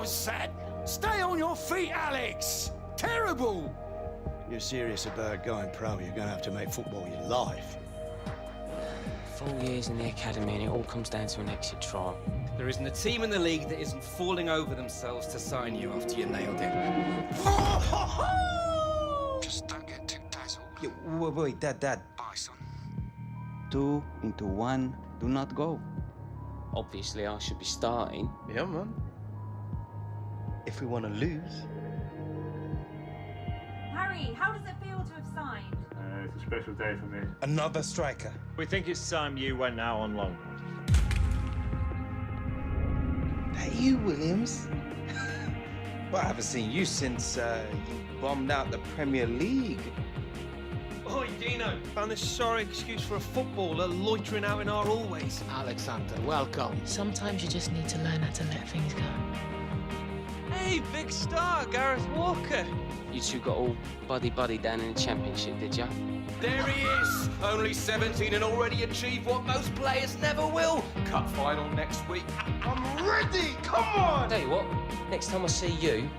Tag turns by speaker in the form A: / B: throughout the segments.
A: was sad. Stay on your feet, Alex. Terrible.
B: You're serious about going pro, you're going to have to make football your life.
C: 4 years in the academy and it all comes down to an exit trial.
D: There isn't a team in the league that isn't falling over themselves to sign you after you nailed it.
A: Just don't get too dazzled.
E: Wait, Dad.
A: Bye, son.
E: 2 into 1, do not go.
C: Obviously, I should be starting.
F: Yeah, man. If we want to lose.
G: Harry, how does it feel to have signed?
H: It's a special day for me.
F: Another striker.
H: We think it's time you went out on loan.
F: That you, Williams? Well, I haven't seen you since you bombed out the Premier League.
D: Oi, Dino. Found this sorry excuse for a footballer loitering out in our hallways.
B: Alexander, welcome.
I: Sometimes you just need to learn how to let things go.
D: Hey, big star, Gareth Walker.
C: You two got all buddy-buddy down in the championship, did ya?
D: There he is. Only 17 and already achieved what most players never will. Cup final next week.
F: I'm ready! Come on!
C: Tell you what, next time I see you,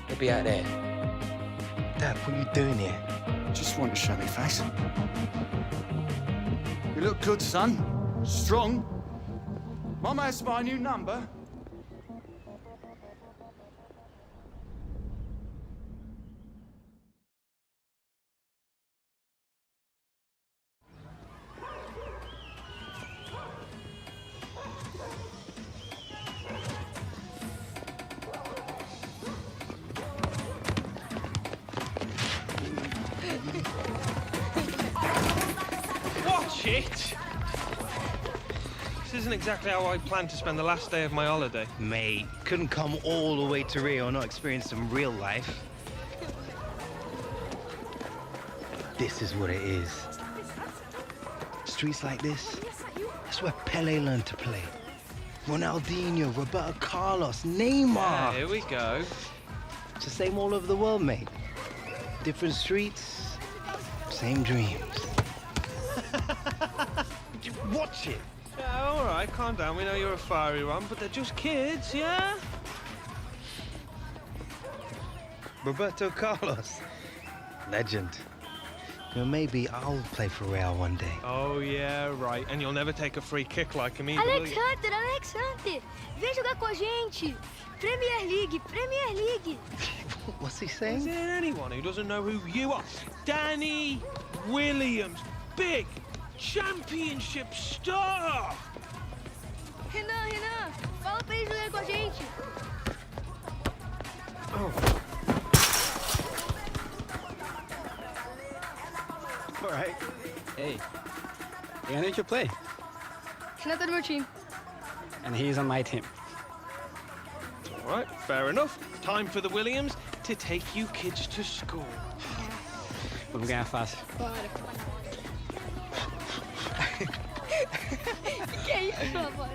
C: he'll be out there.
F: Dad, what are you doing here?
A: Just want to show me face. You look good, son. Strong. Mama has my new number.
D: Watch it! This isn't exactly how I planned to spend the last day of my holiday.
F: Mate, couldn't come all the way to Rio and not experience some real life. This is what it is. Streets like this, that's where Pele learned to play. Ronaldinho, Roberto Carlos, Neymar.
D: Yeah, here we go.
F: It's the same all over the world, mate. Different streets, same dreams. Watch it.
D: Yeah, all right, calm down. We know you're a fiery one, but they're just kids, yeah?
F: Roberto Carlos, legend. You know, maybe I'll play for Real one day.
D: Oh, yeah, right. And you'll never take a free kick like him either, will you?
G: Alex Hunter, vem jogar com a gente. Premier League.
F: What's he
D: Is
F: saying?
D: there anyone who doesn't know who you are? Danny Williams, big championship star!
G: Renan, fala pra ele jogar com a gente.
B: All right. Hey, I need to play.
G: Renan tá no meu time.
B: And he's on my team.
D: All right, fair enough. Time for the Williams to take you kids to school.
B: Vamos ganhar fácil.
G: Bora. Que é isso, rapaz?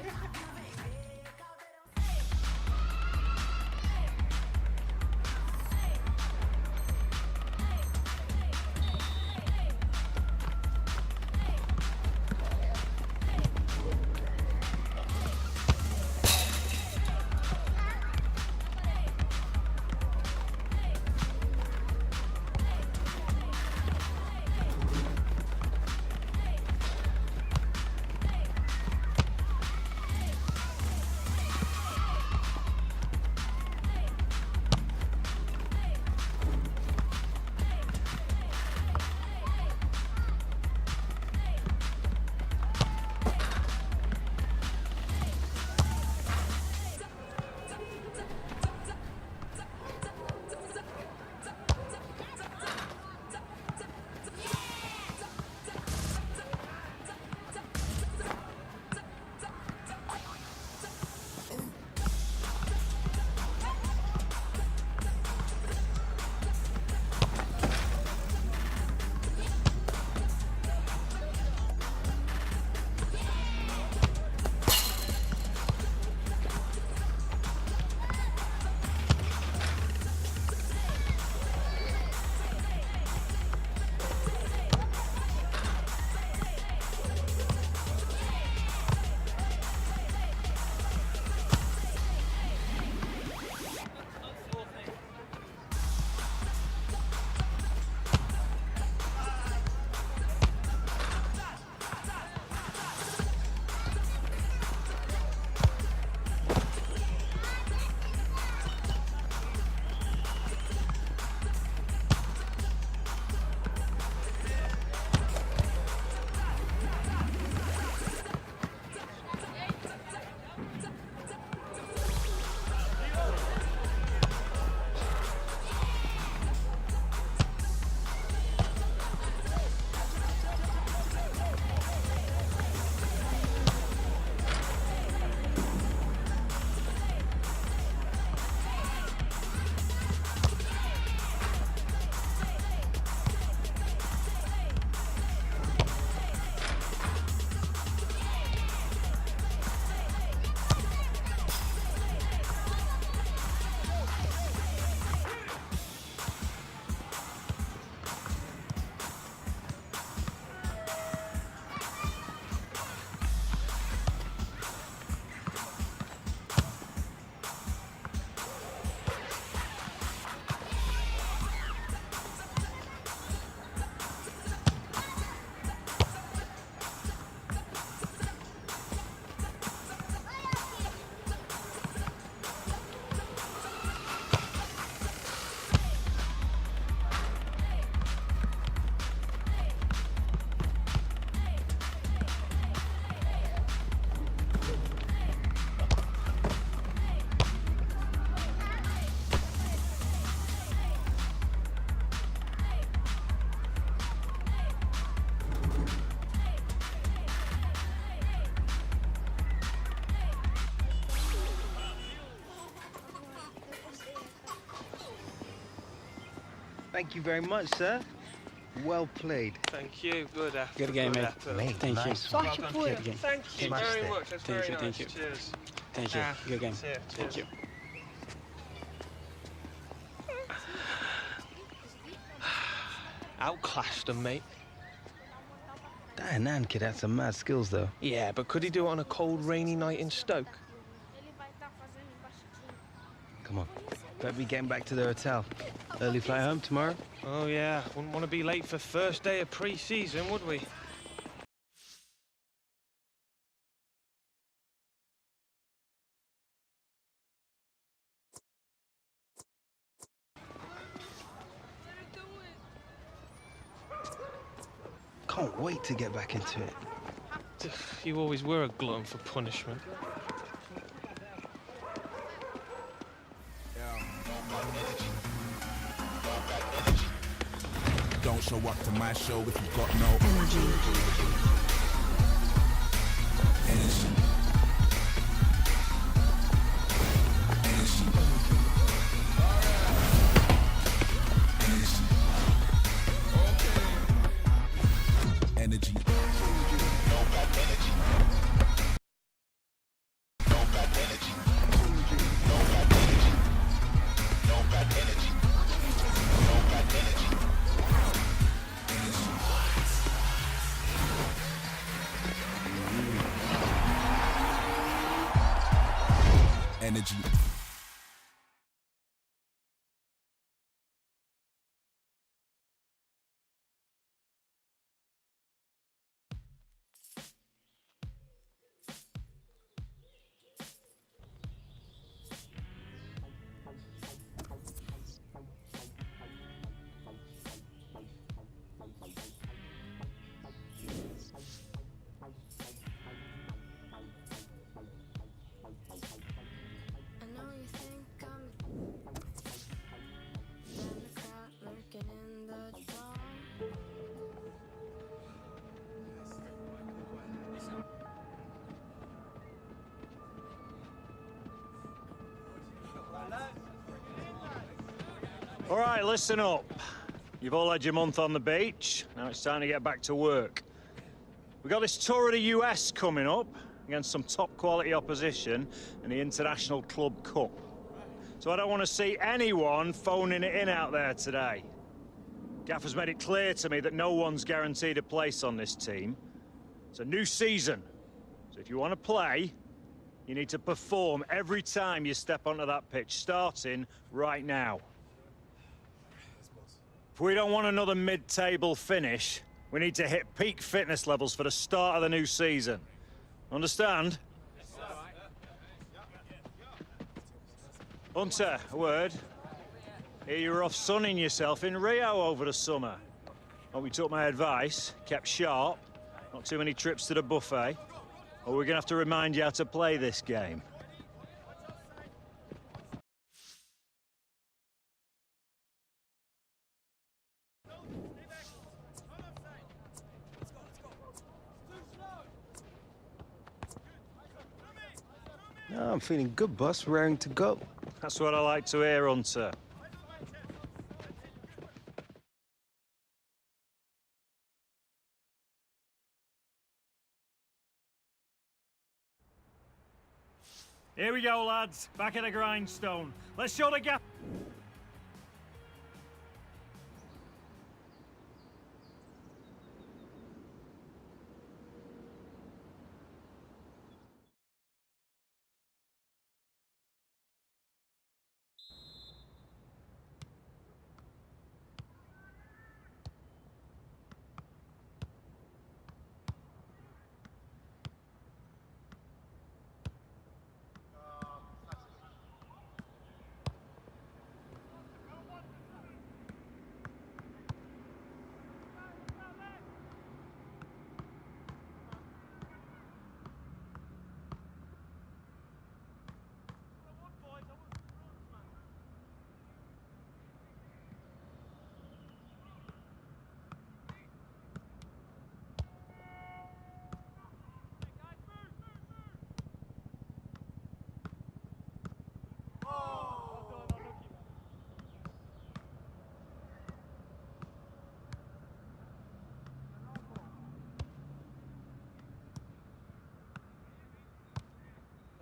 F: Thank you very much, sir. Well played.
D: Thank you. Good effort.
C: Good game,
D: good
C: mate.
D: effort.
F: Mate,
C: Thank you.
F: nice.
G: Sorte pura.
C: Good game.
D: Thank you
F: Smashed
D: very
F: it.
D: much. That's
C: Thank
D: very
C: you,
D: nice.
C: thank you.
D: Cheers.
C: Thank you. Good game.
D: See ya.
C: Thank
D: Cheers.
C: you.
D: Outclassed him, mate.
F: That Hernan kid had some mad skills, though.
D: Yeah, but could he do it on a cold, rainy night in Stoke?
F: Come on. Better be getting back to the hotel. Early flight home tomorrow?
D: Oh, yeah. Wouldn't want to be late for first day of pre-season, would we?
F: Can't wait to get back into it.
D: You always were a glutton for punishment.
J: Don't show up to my show if you've got no energy. Energy. Energy.
H: All right, listen up. You've all had your month on the beach. Now it's time to get back to work. We've got this tour of the US coming up against some top-quality opposition in the International Club Cup. So I don't want to see anyone phoning it in out there today. Gaffer's made it clear to me that no one's guaranteed a place on this team. It's a new season. So if you want to play, you need to perform every time you step onto that pitch, starting right now. If we don't want another mid-table finish, we need to hit peak fitness levels for the start of the new season. Understand? Hunter, a word. Here you were off sunning yourself in Rio over the summer. Hope you took my advice, kept sharp, not too many trips to the buffet, or we're gonna have to remind you how to play this game.
F: Oh, I'm feeling good, boss. Raring to go.
H: That's what I like to hear, Hunter. Here we go, lads. Back at the grindstone. Let's show the gap.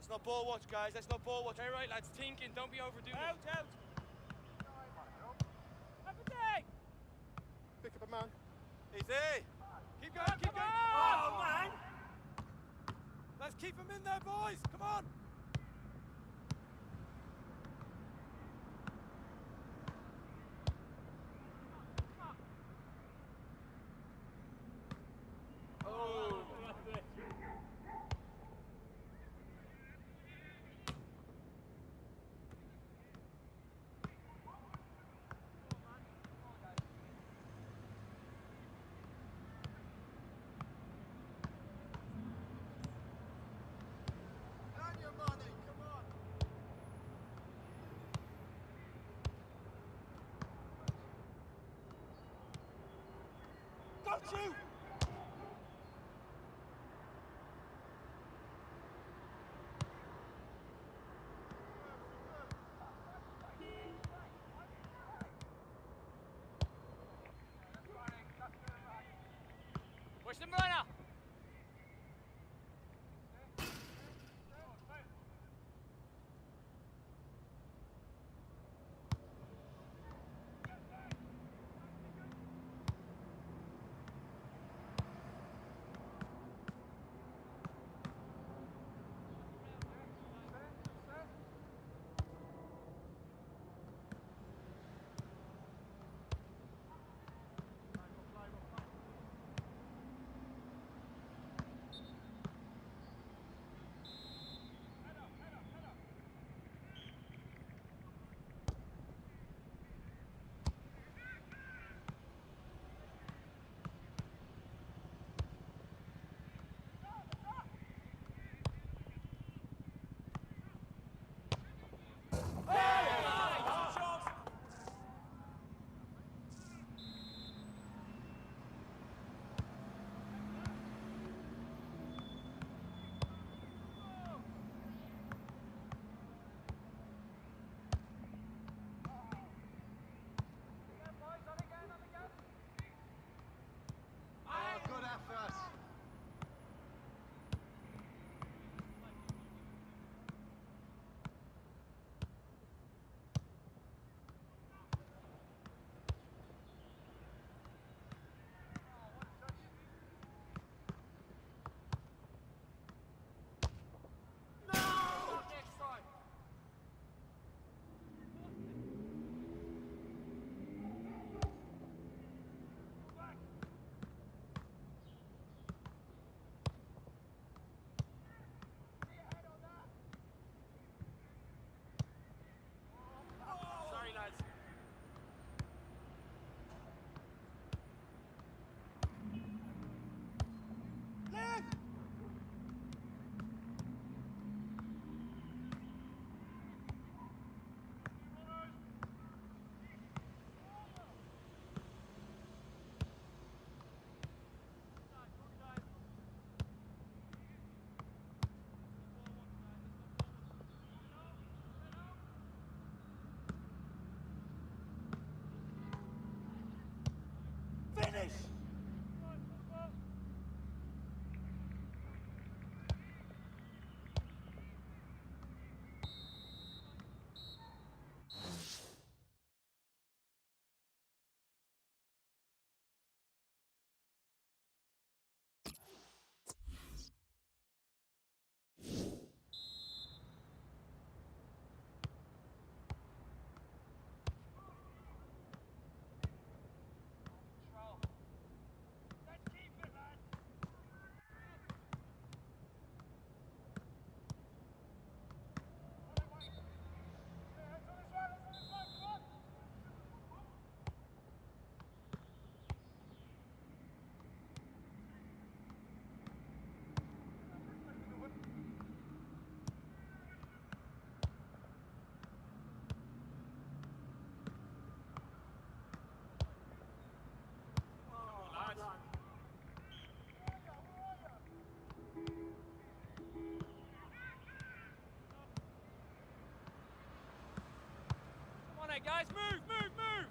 B: That's not ball watch, guys. That's not ball watch. All right, lads. Thinking. Don't be overdoing it. Out. Pick up a man. Easy. Keep going. Keep going. Oh, man. Let's keep them in there, boys. Come on. Got you! Push the runner! Finish! Guys, move, move, move!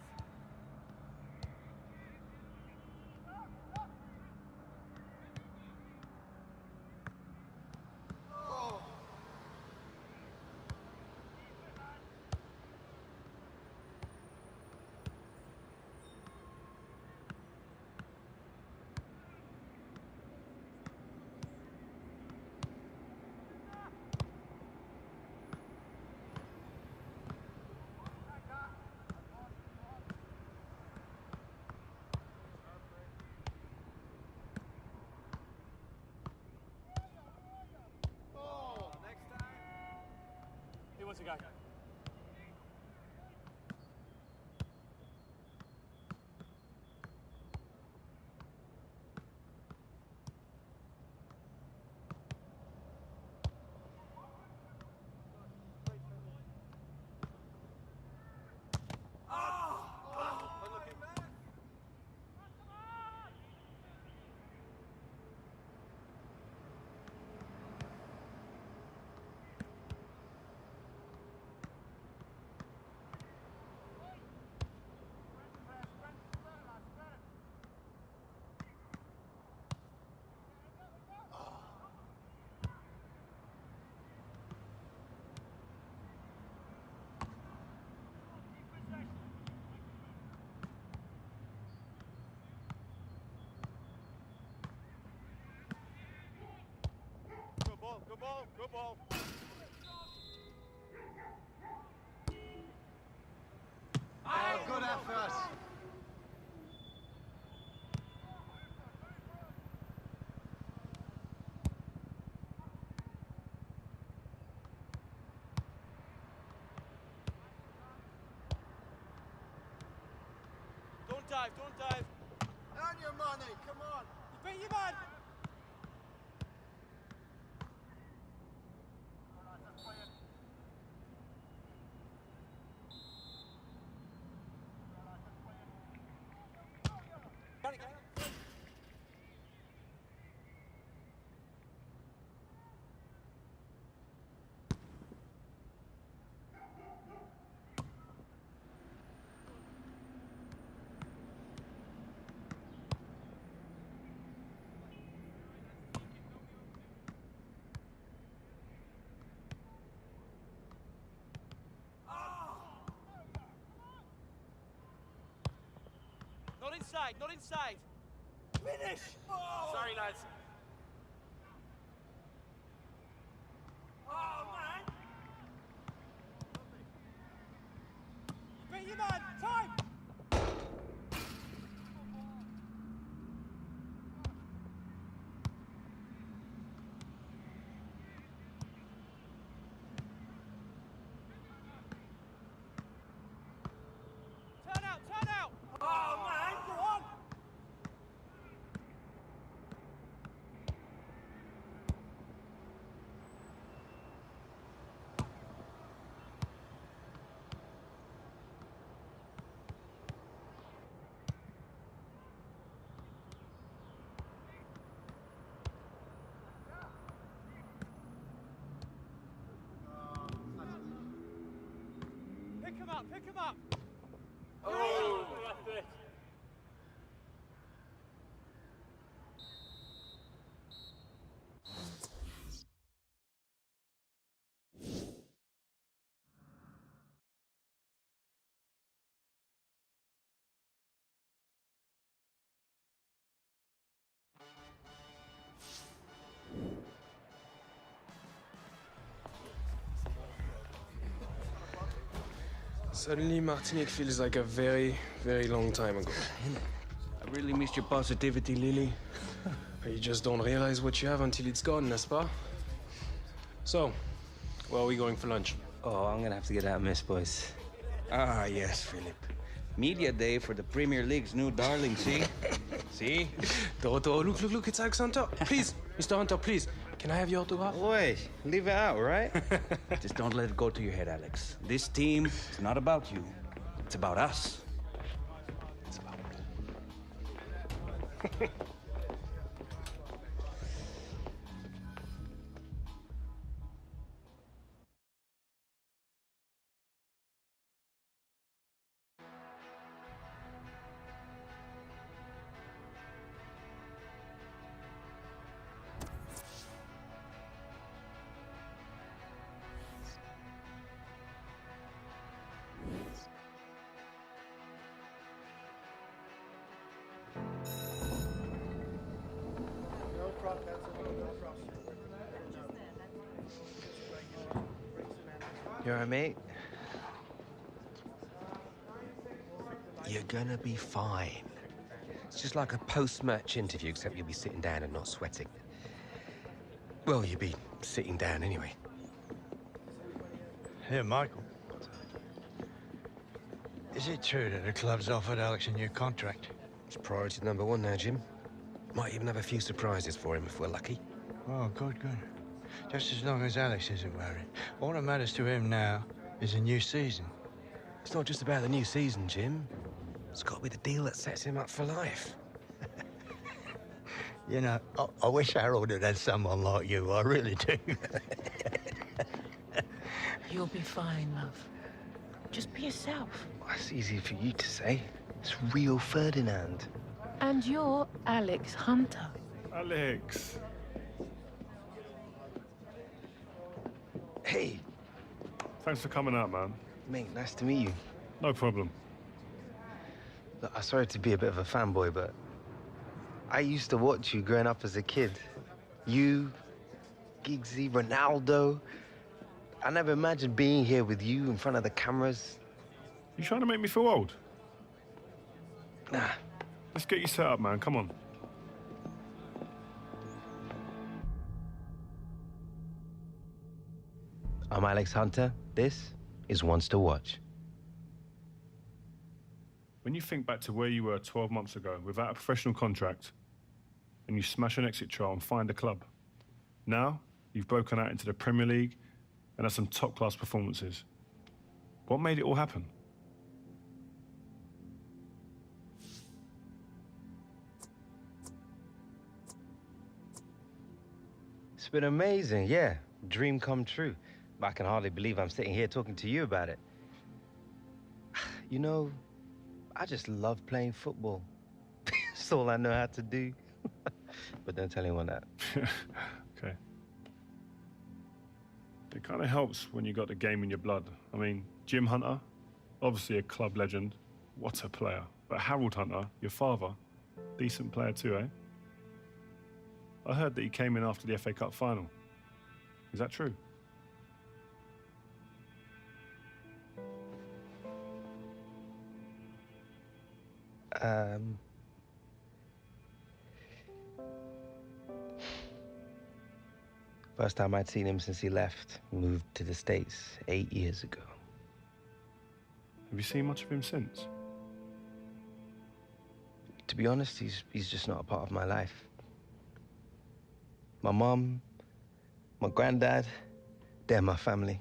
B: moments ago. Good ball, good ball. Oh, good effort. Don't dive, don't dive. Earn your money, come on. You beat your man. Not inside, not inside. Finish! Oh. Sorry, lads. Oh, man! You beat your man! Time! Turn out, turn out! Oh, man! Go on! Pick him up, pick him up! Oh! That's it.
K: Suddenly, Martinique feels like a very, very long time ago.
E: I really missed your positivity, Lily.
K: You just don't realize what you have until it's gone, n'est-ce pas? So, where are we going for lunch?
E: Oh, I'm gonna have to get out, miss, boys. Ah, yes, Philip. Media day for the Premier League's new darling, see? See?
K: Doroto, look, it's Alexander. Please, Mr. Hunter, please. Can I have your autograph?
E: Wait, leave it out, right? Just don't let it go to your head, Alex. This team is not about you. It's about us. It's about me.
F: You alright, mate? You're gonna be fine. It's just like a post-match interview, except you'll be sitting down and not sweating. Well, you'll be sitting down anyway.
L: Here, Michael. Is it true that the club's offered Alex a new contract?
M: It's priority number one now, Jim. Might even have a few surprises for him if we're lucky.
L: Oh, good, good. Just as long as Alex isn't worried. All that matters to him now is a new season.
M: It's not just about the new season, Jim. It's got to be the deal that sets him up for life.
L: You know, I wish Harold had had someone like you. I really do.
I: You'll be fine, love. Just be yourself.
F: That's easy for you to say. It's Rio Ferdinand.
I: And you're Alex Hunter.
B: Alex.
F: Hey.
B: Thanks for coming out, man.
F: Mate, nice to meet you.
B: No problem.
F: Look, I'm sorry to be a bit of a fanboy, but I used to watch you growing up as a kid. You, Giggsy, Ronaldo. I never imagined being here with you in front of the cameras.
B: You trying to make me feel old?
F: Nah.
B: Let's get you set up, man. Come on.
F: I'm Alex Hunter. This is Ones to Watch.
B: When you think back to where you were 12 months ago without a professional contract, and you smash an exit trial and find a club, now you've broken out into the Premier League and had some top-class performances. What made it all happen?
F: It's been amazing, yeah. Dream come true. But I can hardly believe I'm sitting here talking to you about it. You know, I just love playing football. It's all I know how to do. But don't tell anyone that.
B: Okay. It kind of helps when you got the game in your blood. I mean, Jim Hunter, obviously a club legend. What a player. But Harold Hunter, your father, decent player too, eh? I heard that he came in after the FA Cup final. Is that true?
F: First time I'd seen him since he left. Moved to the States 8 years ago.
B: Have you seen much of him since?
F: To be honest, he's just not a part of my life. My mom, my granddad, they're my family.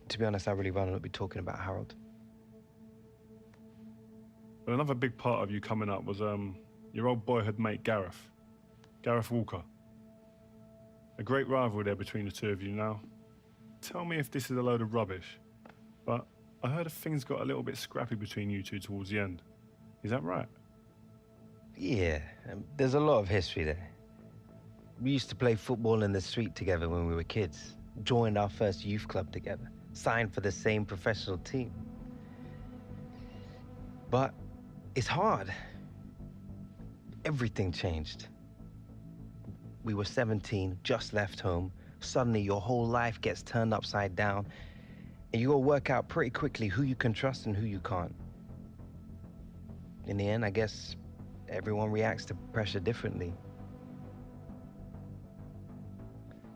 F: To be honest, I'd really rather not be talking about Harold.
B: But another big part of you coming up was your old boyhood mate, Gareth Walker. A great rivalry there between the two of you now. Tell me if this is a load of rubbish, but I heard things got a little bit scrappy between you two towards the end. Is that right?
F: Yeah, there's a lot of history there. We used to play football in the street together when we were kids. Joined our first youth club together. Signed for the same professional team. But it's hard. Everything changed. We were 17, just left home. Suddenly your whole life gets turned upside down. And you gotta work out pretty quickly who you can trust and who you can't. In the end, I guess everyone reacts to pressure differently.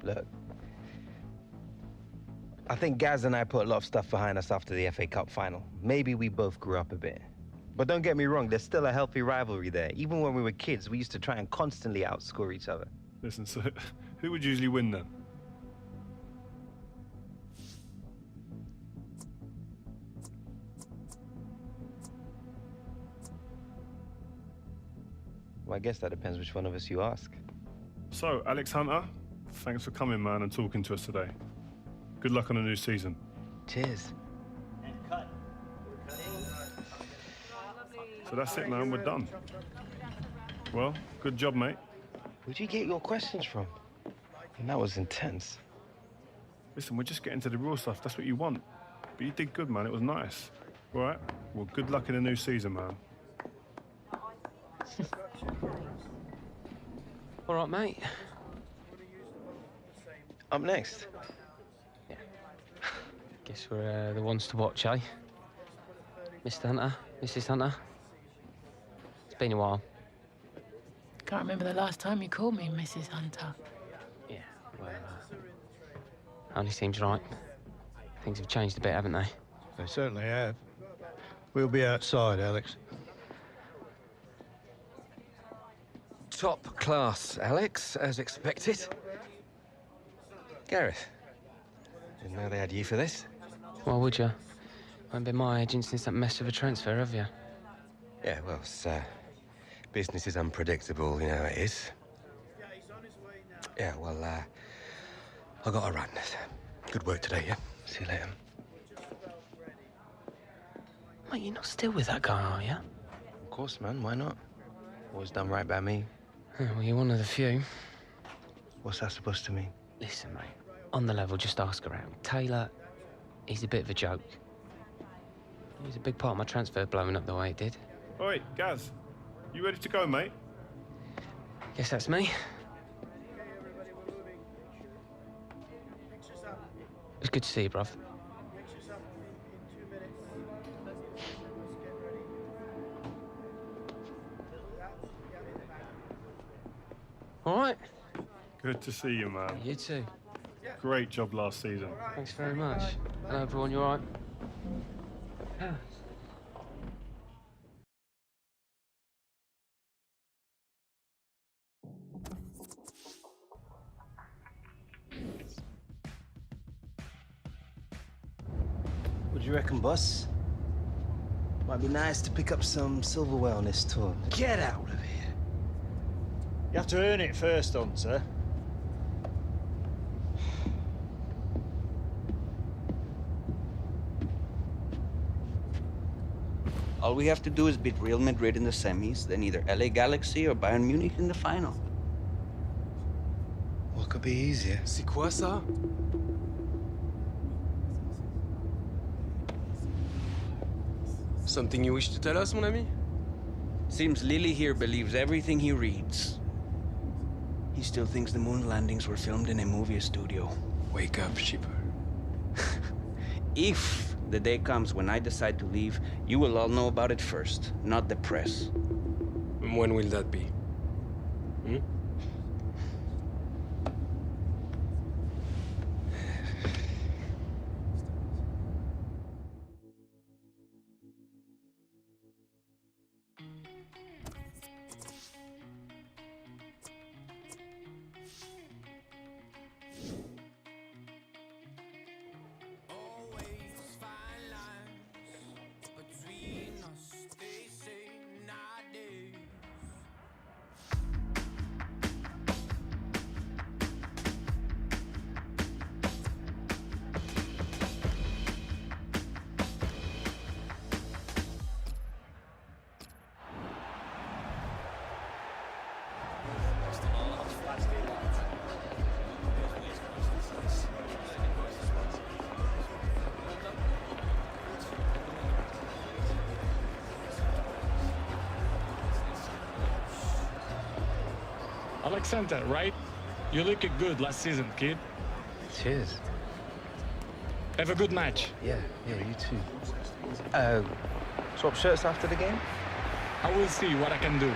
F: Look, I think Gaz and I put a lot of stuff behind us after the FA Cup final. Maybe we both grew up a bit. But don't get me wrong, there's still a healthy rivalry there. Even when we were kids, we used to try and constantly outscore each other.
B: Listen, so who would usually win then?
F: Well, I guess that depends which one of us you ask.
B: So, Alex Hunter, thanks for coming, man, and talking to us today. Good luck on the new season.
F: Cheers.
B: So that's it, man. We're done. Well, good job, mate.
F: Where'd you get your questions from? And that was intense.
B: Listen, we're just getting to the real stuff. That's what you want. But you did good, man. It was nice. All right? Well, good luck in the new season, man.
C: All right, mate.
F: Up next.
C: Yeah. Guess we're the ones to watch, eh? Mr. Hunter, Mrs. Hunter. It's been a while.
I: Can't remember the last time you called me Mrs. Hunter.
C: Yeah, well, only seems right Things have changed a bit, haven't they?
L: They certainly have. We'll be outside, Alex.
M: Top class, Alex, as expected. Gareth, didn't know they had you for this.
C: Why would you? Won't be my agent since that mess of a transfer, have you?
M: Yeah, well, business is unpredictable, you know it is. Yeah, well, I got to run. Good work today, yeah? See you later.
C: Mate, you're not still with that guy, are you?
F: Of course, man. Why not? Always done right by me.
C: Well, you're one of the few.
F: What's that supposed to mean?
C: Listen, mate. On the level, just ask around. Taylor, he's a bit of a joke. He's a big part of my transfer blowing up the way it did.
B: Oi, Gaz. You ready to go, mate?
C: Guess that's me. It's good to see you, bruv. All right.
B: Good to see you, man.
C: You too.
B: Great job last season.
C: Thanks very much. Hello, everyone. You all right?
F: What do you reckon, boss? Might be nice to pick up some silverware on this tour.
M: Get out of here.
H: You have to earn it first, Hunter.
E: All we have to do is beat Real Madrid in the semis, then either LA Galaxy or Bayern Munich in the final.
F: What could be easier?
K: C'est quoi ça? Something you wish to tell us, mon ami?
E: Seems Lily here believes everything he reads. He still thinks the moon landings were filmed in a movie studio.
K: Wake up, shipper.
E: If the day comes when I decide to leave, you will all know about it first, not the press.
K: When will that be? Hmm?
N: Alexander, right? You looked good last season, kid.
F: Cheers.
N: Have a good match.
F: Yeah, you too. Swap shirts after the game?
N: I will see what I can do.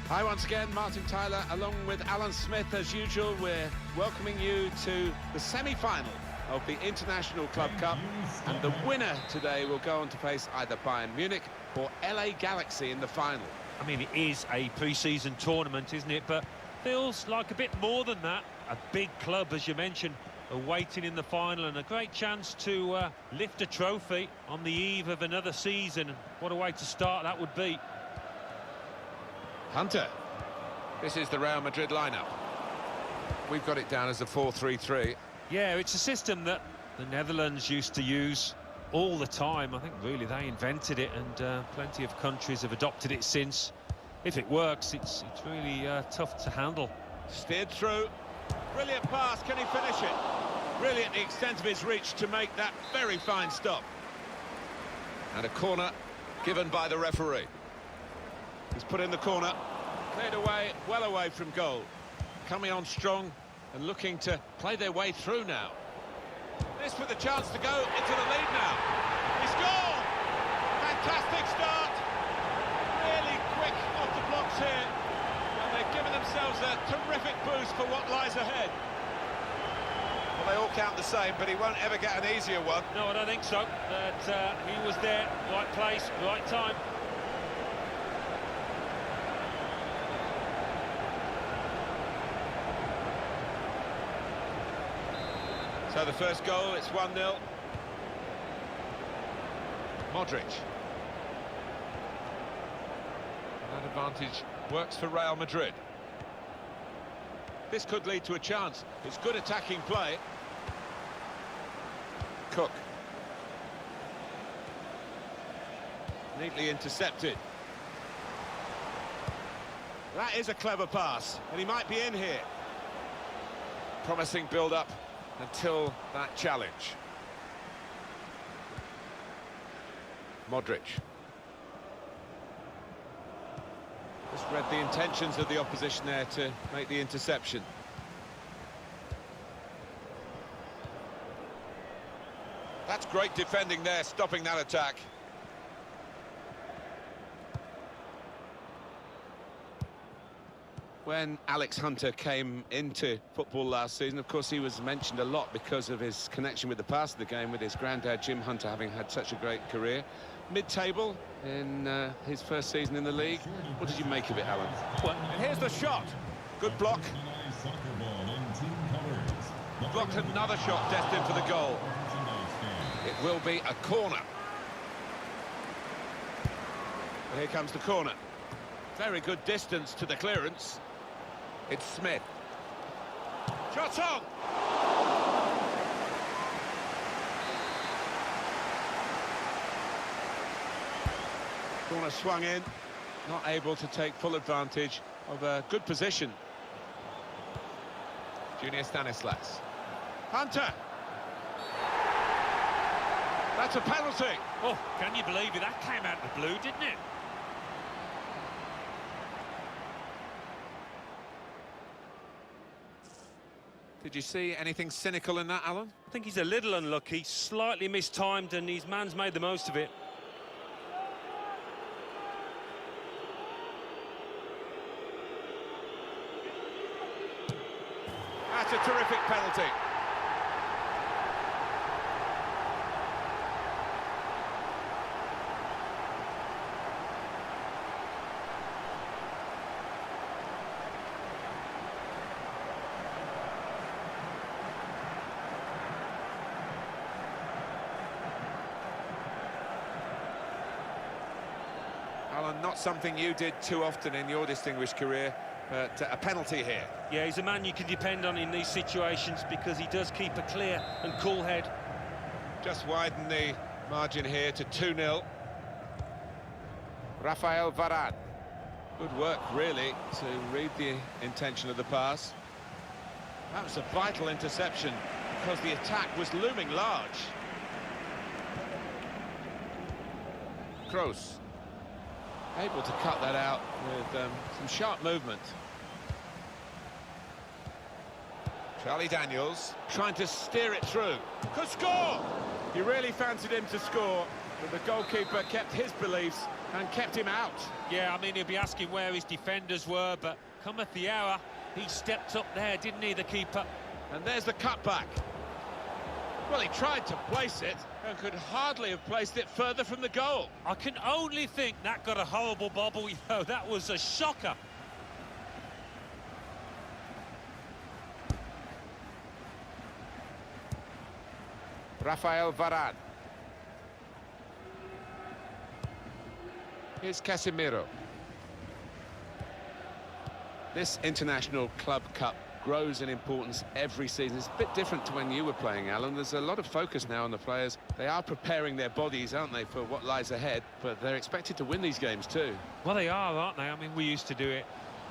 D: Hi once again, Martin Tyler, along with Alan Smith, as usual. We're welcoming you to the semi-final of the International Club Cup, and the winner today will go on to face either Bayern Munich or LA Galaxy in the final.
O: I mean, it is a pre-season tournament, isn't it? But feels like a bit more than that. A big club, as you mentioned, awaiting in the final, and a great chance to lift a trophy on the eve of another season. What a way to start that would be.
D: Hunter, this is the Real Madrid lineup. We've got it down as a 4-3-3.
O: Yeah, it's a system that the Netherlands used to use all the time. I think really they invented it, and plenty of countries have adopted it since. If it works, it's really tough to handle.
D: Steered through. Brilliant pass. Can he finish it? Brilliant the extent of his reach to make that very fine stop. And a corner given by the referee. He's put in the corner. Cleared away, well away from goal. Coming on strong and looking to play their way through now. This with a chance to go into the lead now. He scored! Fantastic start. Really quick off the blocks here. a terrific boost for what lies ahead. Well, they all count the same, but he won't ever get an easier one.
O: No, I don't think so. But he was there, right place, right time.
D: So the first goal, it's 1-0. Modric. That advantage works for Real Madrid. This could lead to a chance. It's good attacking play. Cook. Neatly intercepted. That is a clever pass, and he might be in here. Promising build-up until that challenge. Modric. Just read the intentions of the opposition there to make the interception. That's great defending there, stopping that attack. When Alex Hunter came into football last season, of course, he was mentioned a lot because of his connection with the past of the game, with his granddad, Jim Hunter, having had such a great career. Mid-table in his first season in the league. What did you make of it, Alan? Well, and here's the shot. Good block. Blocked another shot destined for the goal. It will be a corner. Well, here comes the corner. Very good distance to the clearance. It's Smith. Shot on! Corner swung in, not able to take full advantage of a good position. Junior Stanislas. Hunter! That's a penalty!
O: Oh, can you believe it? That came out of the blue, didn't it?
D: Did you see anything cynical in that, Alan?
O: I think he's a little unlucky, slightly mistimed, and his man's made the most of it.
D: That's a terrific penalty. Alan, not something you did too often in your distinguished career, but a penalty here.
O: Yeah, he's a man you can depend on in these situations because he does keep a clear and cool head.
D: Just widen the margin here to 2-0. Rafael Varane. Good work, really, to read the intention of the pass. That was a vital interception because the attack was looming large. Kroos. Able to cut that out with some sharp movement. Charlie Daniels trying to steer it through. Could score! He really fancied him to score, but the goalkeeper kept his beliefs and kept him out.
O: Yeah, I mean, he'll be asking where his defenders were, but cometh the hour. He stepped up there, didn't he, the keeper?
D: And there's the cutback. Well, he tried to place it and could hardly have placed it further from the goal.
O: I can only think that got a horrible bobble. You know, that was a shocker.
D: Rafael Varane. Here's Casemiro. This International Club Cup grows in importance every season. It's a bit different to when you were playing, Alan. There's a lot of focus now on the players. They are preparing their bodies, aren't they, for what lies ahead, but they're expected to win these games too.
O: Well, they are, aren't they? I mean, we used to do it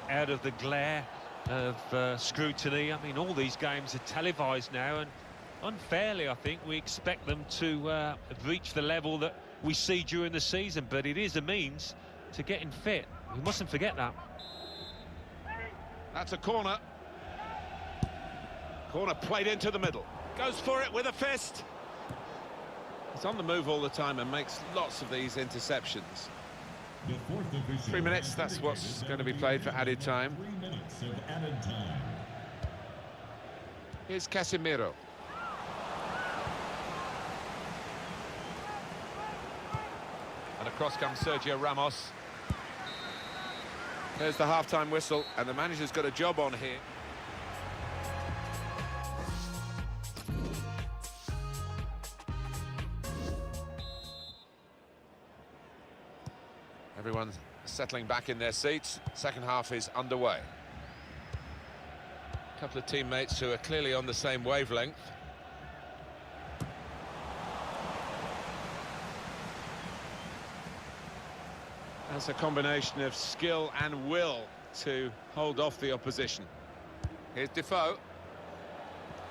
O: out of the glare of scrutiny. I mean, all these games are televised now, and unfairly, I think, we expect them to reach the level that we see during the season, but it is a means to getting fit. We mustn't forget that.
D: That's a corner. Corner played into the middle. Goes for it with a fist. He's on the move all the time and makes lots of these interceptions. 3 minutes, that's what's going to be played for added time. Here's Casemiro. And across comes Sergio Ramos. There's the half-time whistle, and the manager's got a job on here. Everyone's settling back in their seats. Second half is underway. A couple of teammates who are clearly on the same wavelength. That's a combination of skill and will to hold off the opposition. Here's Defoe.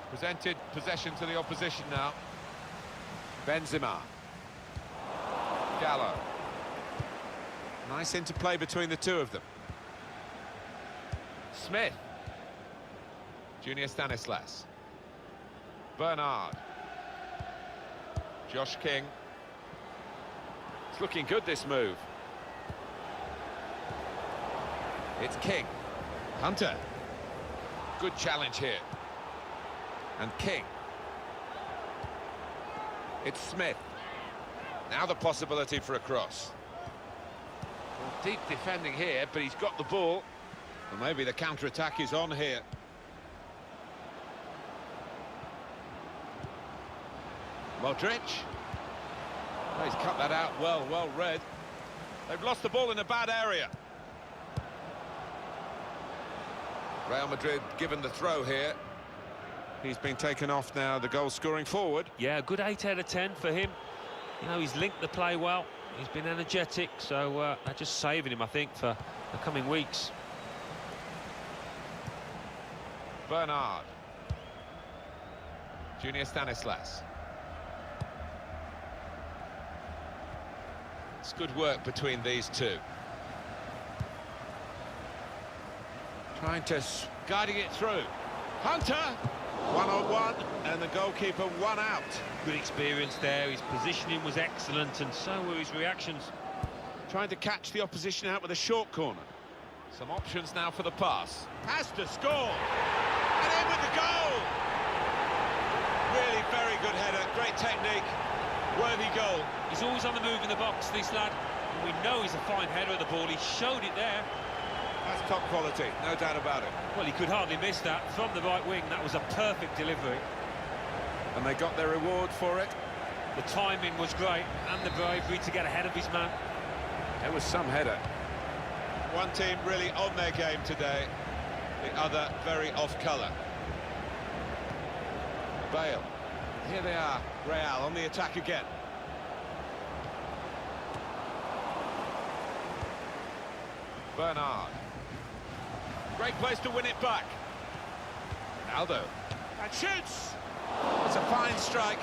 D: Presented possession to the opposition now. Benzema. Gallo. Nice interplay between the two of them. Smith. Junior Stanislas. Bernard. Josh King. It's looking good, this move. It's King. Hunter. Good challenge here. And King. It's Smith. Now the possibility for a cross. Well, deep defending here, but he's got the ball. Well, maybe the counter-attack is on here. Modric. Oh, he's cut that out well read. They've lost the ball in a bad area. Real Madrid given the throw here. He's been taken off now, the goal scoring forward.
O: Yeah, good 8 out of 10 for him. You know, he's linked the play well. He's been energetic, so they're just saving him, I think, for the coming weeks.
D: Bernard. Junior Stanislas. It's good work between these two. Trying to guiding it through. Hunter! 1-on-1, and the goalkeeper 1 out.
O: Good experience there, his positioning was excellent, and so were his reactions.
D: Trying to catch the opposition out with a short corner. Some options now for the pass. Has to score! And in with the goal! Really very good header, great technique, worthy goal.
O: He's always on the move in the box, this lad. And we know he's a fine header of the ball, he showed it there.
D: That's top quality, no doubt about it.
O: Well, he could hardly miss that from the right wing. That was a perfect delivery.
D: And they got their reward for it.
O: The timing was great, and the bravery to get ahead of his man.
D: There was some header. One team really on their game today, the other very off colour. Bale. Here they are, Real on the attack again. Bernard. Great place to win it back. Aldo. And shoots! It's a fine strike,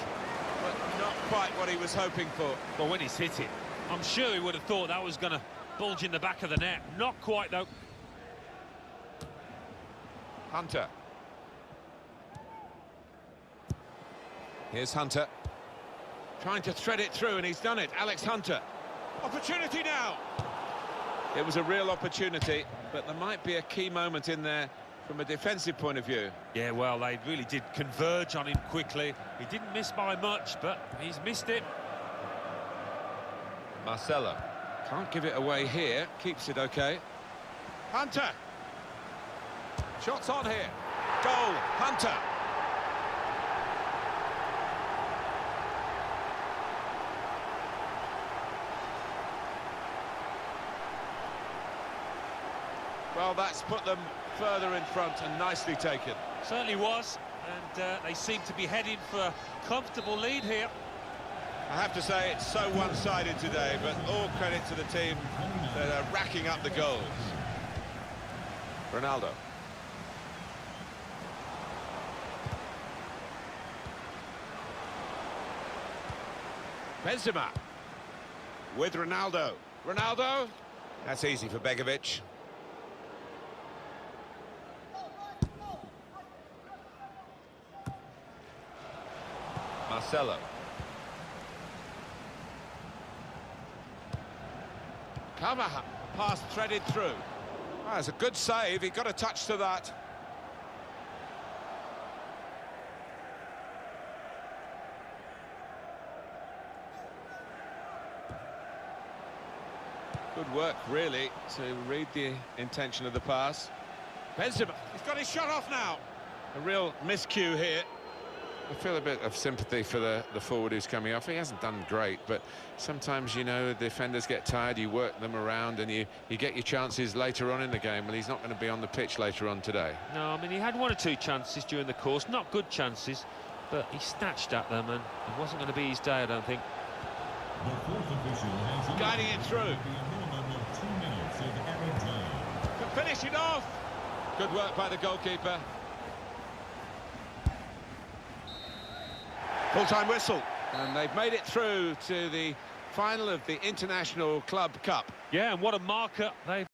D: but not quite what he was hoping for.
O: Well, when he's hit it, I'm sure he would have thought that was going to bulge in the back of the net. Not quite, though.
D: Hunter. Here's Hunter. Trying to thread it through, and he's done it. Alex Hunter. Opportunity now! It was a real opportunity, but there might be a key moment in there from a defensive point of view.
O: Yeah, well, they really did converge on him quickly. He didn't miss by much, but he's missed it.
D: Marcelo. Can't give it away here. Keeps it okay. Hunter. Shots on here. Goal. Hunter. Well, that's put them further in front and nicely taken.
O: Certainly was, and they seem to be heading for a comfortable lead here.
D: I have to say it's so one-sided today, but all credit to the team that are racking up the goals. Ronaldo. Benzema. With Ronaldo. Ronaldo. That's easy for Begovic. Marcelo. Cover, pass threaded through. That's a good save, he got a touch to that. Good work, really, to read the intention of the pass. Benzema, he's got his shot off now. A real miscue here. I feel a bit of sympathy for the forward who's coming off. He hasn't done great, but sometimes, you know, the defenders get tired, you work them around and you get your chances later on in the game, and he's not going to be on the pitch later on today.
O: No, I mean, he had one or two chances during the course, not good chances, but he snatched at them, and it wasn't going to be his day, I don't think.
D: Guiding it through. Can finish it off. Good work by the goalkeeper. Full-time whistle. And they've made it through to the final of the International Club Cup.
O: Yeah, and what a marker they've